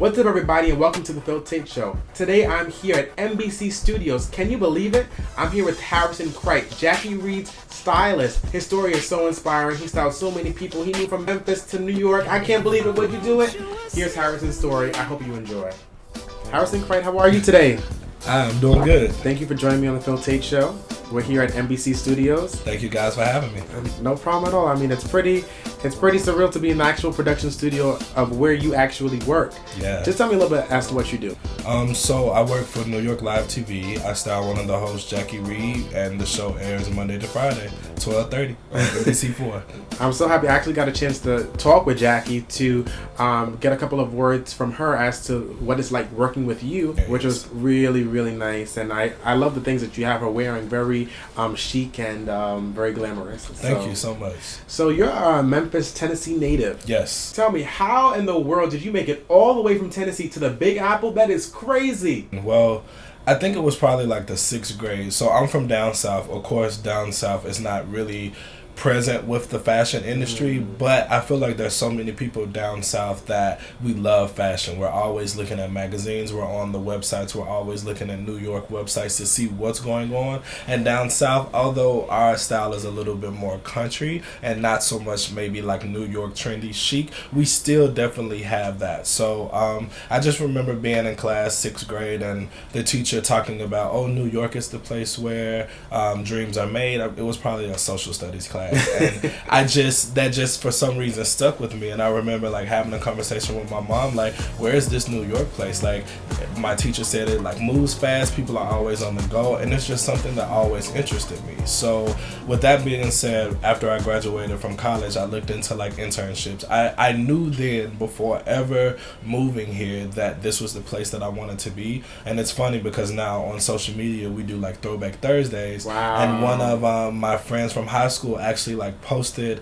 What's up, everybody, and welcome to the Taitt Show. Today I'm here at NBC Studios. Can you believe it? I'm here with Harrison Crite, Jackie Reed's stylist. His story is so inspiring. He styled so many people. He moved from Memphis to New York. I can't believe it. Would you do it? Here's Harrison's story. I hope you enjoy. Harrison Crite, how are you today? I'm doing good. Thank you for joining me on the Taitt Show. We're here at NBC Studios. Thank you guys for having me. No problem at all. I mean, it's pretty surreal to be in the actual production studio of where you actually work. Yeah. Just tell me a little bit as to what you do. So I work for New York Live TV. I style one of the hosts, Jackie Reed, and the show airs Monday to Friday, 12:30 on NBC4. I'm so happy I actually got a chance to talk with Jackie to get a couple of words from her as to what it's like working with you, which was really, really nice. And I love the things that you have her wearing, very chic and very glamorous. Thank you so much. So you're a Memphis, Tennessee native. Yes. Tell me, how in the world did you make it all the way from Tennessee to the Big Apple? That is crazy. Well, I think it was probably like the 6th grade. So I'm from down south. Of course, down south is not really present with the fashion industry, but I feel like there's so many people down south that we love fashion. We're always looking at magazines, we're on the websites, we're always looking at New York websites to see what's going on. And down south, although our style is a little bit more country and not so much maybe like New York trendy chic, we still definitely have that. So I just remember being in class 6th grade and the teacher talking about, oh, New York is the place where dreams are made. It was probably a social studies class. And that just for some reason stuck with me. And I remember like having a conversation with my mom, like, where is this New York place? Like, my teacher said it like moves fast, people are always on the go, and it's just something that always interested me. So with that being said, after I graduated from college, I looked into like internships. I knew then, before ever moving here, that this was the place that I wanted to be. And it's funny because now on social media we do like Throwback Thursdays. Wow. And one of my friends from high school actually like posted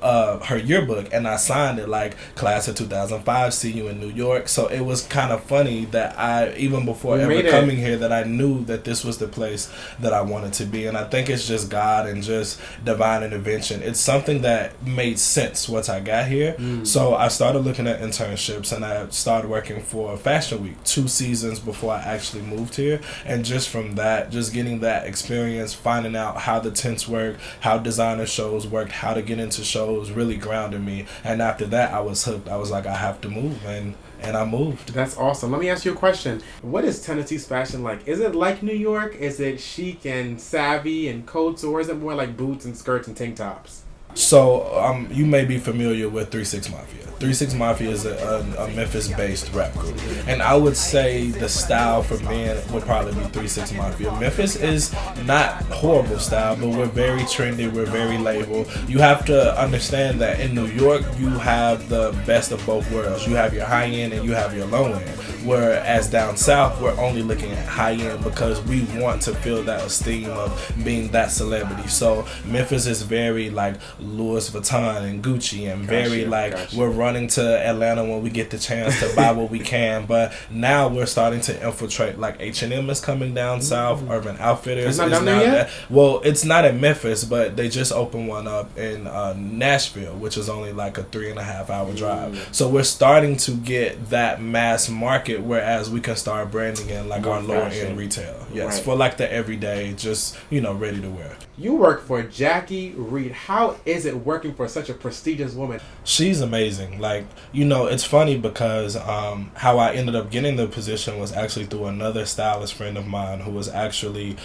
her yearbook, and I signed it like class of 2005, see you in New York. So it was kind of funny that I, even before ever coming here, that I knew that this was the place that I wanted to be. And I think it's just God and just divine intervention. It's something that made sense once I got here. So I started looking at internships, and I started working for Fashion Week 2 seasons before I actually moved here. And just from that, just getting that experience, finding out how the tints work, how designer shows worked, how to get into shows, really grounded me. And after that, I was hooked. I was like, I have to move, and I moved. That's awesome. Let me ask you a question. What is Tennessee's fashion like? Is it like New York? Is it chic and savvy and coats, or is it more like boots and skirts and tank tops? So you may be familiar with 3 6 Mafia. 3 6 Mafia is a Memphis-based rap group, and I would say the style for men would probably be 3 6 Mafia. Memphis is not horrible style, but we're very trendy, we're very label. You have to understand that in New York, you have the best of both worlds. You have your high end and you have your low end. Whereas down south, we're only looking at high end because we want to feel that esteem of being that celebrity. So Memphis is very like Louis Vuitton and Gucci, and very we're running to Atlanta when we get the chance to buy what we can. But now we're starting to infiltrate, like H&M is coming down south, Urban Outfitters is not down there yet? Well, it's not in Memphis, but they just opened one up in Nashville, which is only like a 3.5 hour drive. So we're starting to get that mass market, whereas we can start branding in like our lower end retail. Yes, for like the everyday, just ready to wear. You work for Jackie Reed. How is it working for such a prestigious woman? She's amazing. Like, it's funny because how I ended up getting the position was actually through another stylist friend of mine who was actually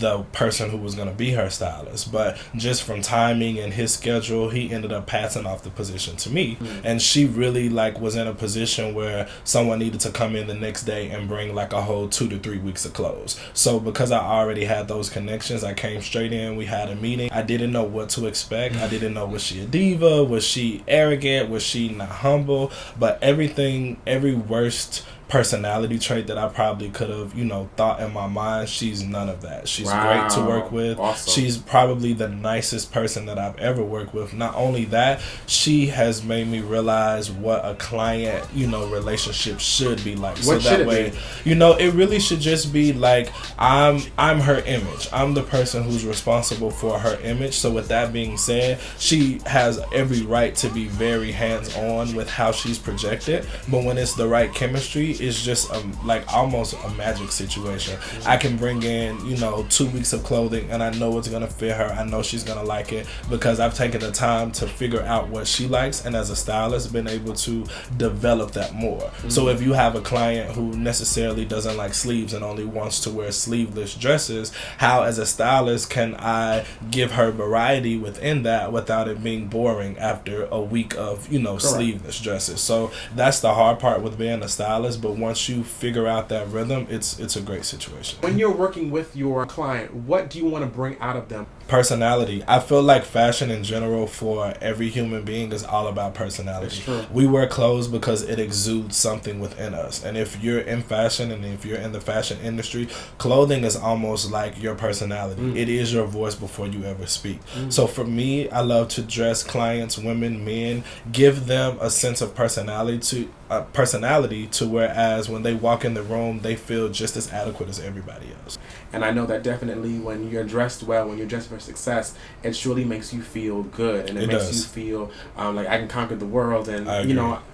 the person who was going to be her stylist. But just from timing and his schedule, he ended up passing off the position to me. And she really like was in a position where someone needed to come in the next day and bring like a whole 2 to 3 weeks of clothes. So because I already had those connections, I came straight in. We had a meeting. I didn't know what to expect. I didn't know, was she a diva? Was she arrogant? Was she not humble? But every worst personality trait that I probably could have, thought in my mind. She's none of that. She's Wow. great to work with. Awesome. She's probably the nicest person that I've ever worked with. Not only that, she has made me realize what a client, relationship should be like. What so that way, it really should just be like I'm her image. I'm the person who's responsible for her image. So with that being said, she has every right to be very hands-on with how she's projected. But when it's the right chemistry, it's just like almost a magic situation. I can bring in 2 weeks of clothing and I know it's gonna fit her. I know she's gonna like it because I've taken the time to figure out what she likes, and as a stylist been able to develop that more. Mm-hmm. So if you have a client who necessarily doesn't like sleeves and only wants to wear sleeveless dresses, how as a stylist can I give her variety within that without it being boring after a week of sleeveless dresses? So that's the hard part with being a stylist, but once you figure out that rhythm, it's a great situation. When you're working with your client, what do you want to bring out of them? Personality. I feel like fashion in general for every human being is all about personality. We wear clothes because it exudes something within us. And if you're in fashion and if you're in the fashion industry, clothing is almost like your personality. It is your voice before you ever speak. So for me, I love to dress clients, women, men, give them a sense of personality to whereas when they walk in the room, they feel just as adequate as everybody else. And I know that definitely when you're dressed well, when you're dressed for success, it surely makes you feel good, and it makes you feel like I can conquer the world, and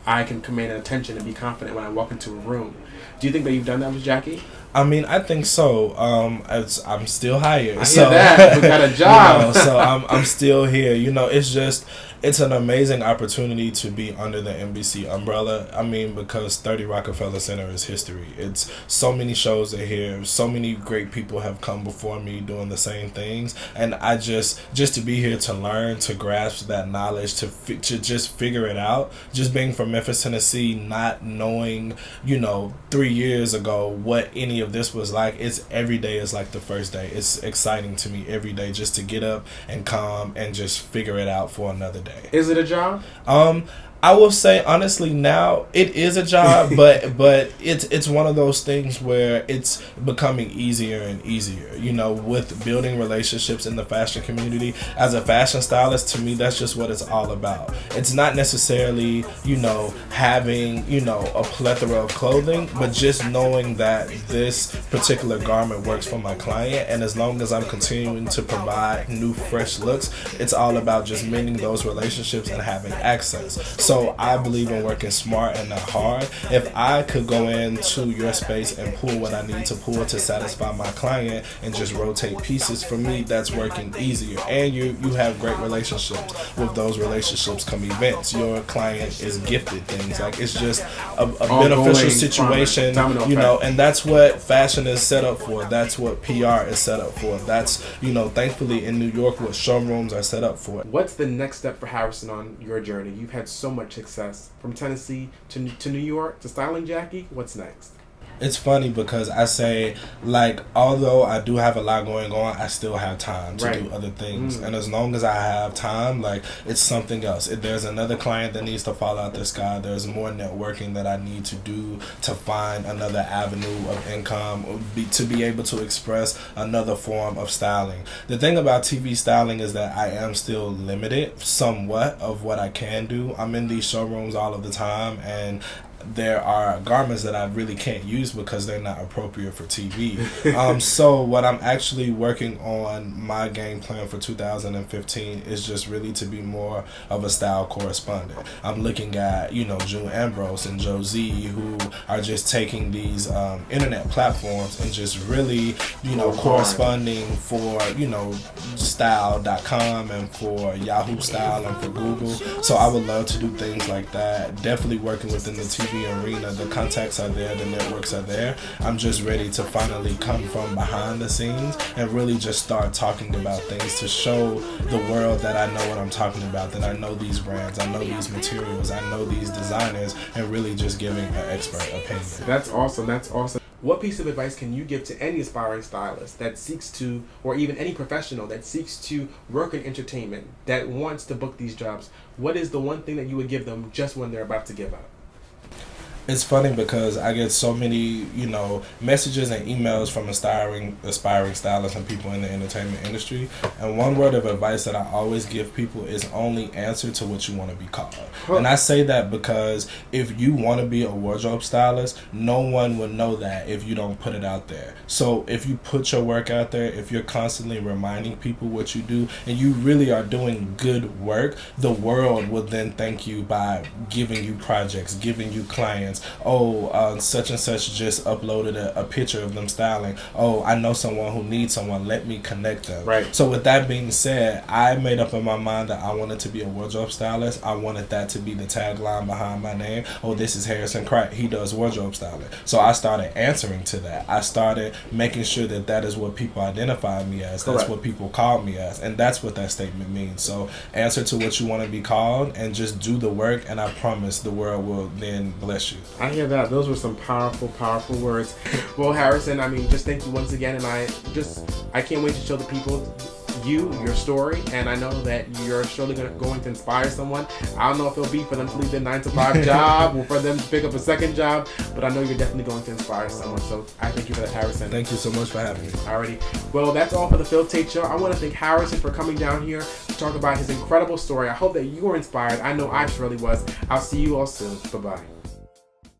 I can command attention and be confident when I walk into a room. Do you think that you've done that with Jackie? I mean, I think so. I'm still hired. I hear that. We got a job. So I'm still here. It's an amazing opportunity to be under the NBC umbrella. I mean, because 30 Rockefeller Center is history. It's so many shows are here. So many great people have come before me doing the same things. And I just to be here to learn, to grasp that knowledge, to just figure it out. Just being from Memphis, Tennessee, not knowing, 3 years ago what any of this was like. It's every day is like the first day. It's exciting to me every day just to get up and come and just figure it out for another day. Is it a job? I will say honestly now it is a job, but it's one of those things where it's becoming easier and easier. With building relationships in the fashion community. As a fashion stylist, to me that's just what it's all about. It's not necessarily having a plethora of clothing, but just knowing that this particular garment works for my client, and as long as I'm continuing to provide new fresh looks, it's all about just mending those relationships and having access. So I believe in working smart and not hard. If I could go into your space and pull what I need to pull to satisfy my client and just rotate pieces, for me, that's working easier. And you have great relationships. With those relationships come events. Your client is gifted things. Like, it's just a beneficial situation, and that's what fashion is set up for. That's what PR is set up for. That's, thankfully in New York, what showrooms are set up for. What's the next step for Harrison on your journey? You've had so much success from Tennessee to New York to styling Jackie. What's next? It's funny because I say, although I do have a lot going on, I still have time to do other things. And as long as I have time, it's something else. If there's another client that needs to fall out the sky, there's more networking that I need to do to find another avenue of income, or to be able to express another form of styling. The thing about TV styling is that I am still limited somewhat of what I can do. I'm in these showrooms all of the time, and there are garments that I really can't use because they're not appropriate for TV. So what I'm actually working on, my game plan for 2015 is just really to be more of a style correspondent. I'm looking at, June Ambrose and Josie, who are just taking these internet platforms and just really, corresponding for, style.com and for Yahoo Style and for Google. So I would love to do things like that. Definitely working within the TV arena. The contacts are there, the networks are there. I'm just ready to finally come from behind the scenes and really just start talking about things to show the world that I know what I'm talking about, that I know these brands, I know these materials, I know these designers, and really just giving an expert opinion. That's awesome. What piece of advice can you give to any aspiring stylist that seeks to, or even any professional that seeks to work in entertainment, that wants to book these jobs? What is the one thing that you would give them just when they're about to give up? It's funny because I get so many, messages and emails from aspiring stylists and people in the entertainment industry. And one word of advice that I always give people is only answer to what you want to be called. Huh. And I say that because if you want to be a wardrobe stylist, no one will know that if you don't put it out there. So if you put your work out there, if you're constantly reminding people what you do, and you really are doing good work, the world will then thank you by giving you projects, giving you clients. Such and such just uploaded a picture of them styling. Oh, I know someone who needs someone. Let me connect them. Right. So with that being said, I made up in my mind that I wanted to be a wardrobe stylist. I wanted that to be the tagline behind my name. Oh, this is Harrison Crite. He does wardrobe styling. So I started answering to that. I started making sure that that is what people identify me as. That's what people call me as. And that's what that statement means. So answer to what you want to be called and just do the work, and I promise the world will then bless you. I hear that. Those were some powerful, powerful words. Well, Harrison, just thank you once again, and I can't wait to show the people your story, and I know that you're surely going to inspire someone. I don't know if it'll be for them to leave their 9-to-5 job or for them to pick up a second job, but I know you're definitely going to inspire someone. So I thank you for that, Harrison. Thank you so much for having me. Alrighty. Well, that's all for the Phil Taitt Show. I want to thank Harrison for coming down here to talk about his incredible story. I hope that you were inspired. I know I surely was. I'll see you all soon. Bye-bye.